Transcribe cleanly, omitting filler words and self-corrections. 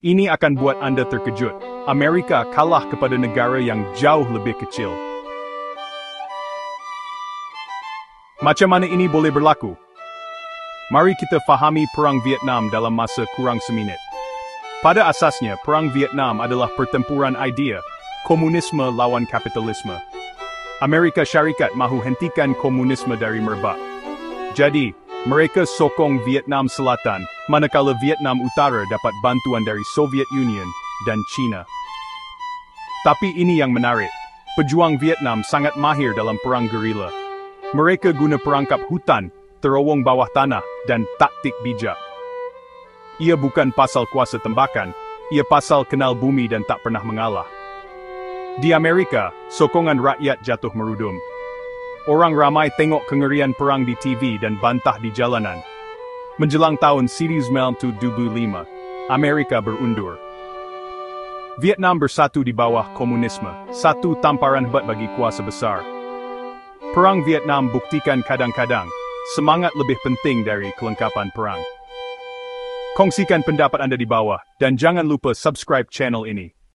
Ini akan buat Anda terkejut. Amerika kalah kepada negara yang jauh lebih kecil. Macam mana ini boleh berlaku? Mari kita fahami Perang Vietnam dalam masa kurang seminit. Pada asasnya, Perang Vietnam adalah pertempuran idea, komunisme lawan kapitalisme. Amerika Syarikat mahu hentikan komunisme dari merebak. Jadi, mereka sokong Vietnam Selatan, manakala Vietnam Utara dapat bantuan dari Soviet Union dan China. Tapi ini yang menarik. Pejuang Vietnam sangat mahir dalam perang gerila. Mereka guna perangkap hutan, terowong bawah tanah, dan taktik bijak. Ia bukan pasal kuasa tembakan, ia pasal kenal bumi dan tak pernah mengalah. Di Amerika, sokongan rakyat jatuh merudum. Orang ramai tengok kengerian perang di TV dan bantah di jalanan. Menjelang tahun 1975, Amerika berundur. Vietnam bersatu di bawah komunisme, satu tamparan hebat bagi kuasa besar. Perang Vietnam buktikan kadang-kadang, semangat lebih penting dari kelengkapan perang. Kongsikan pendapat Anda di bawah, dan jangan lupa subscribe channel ini.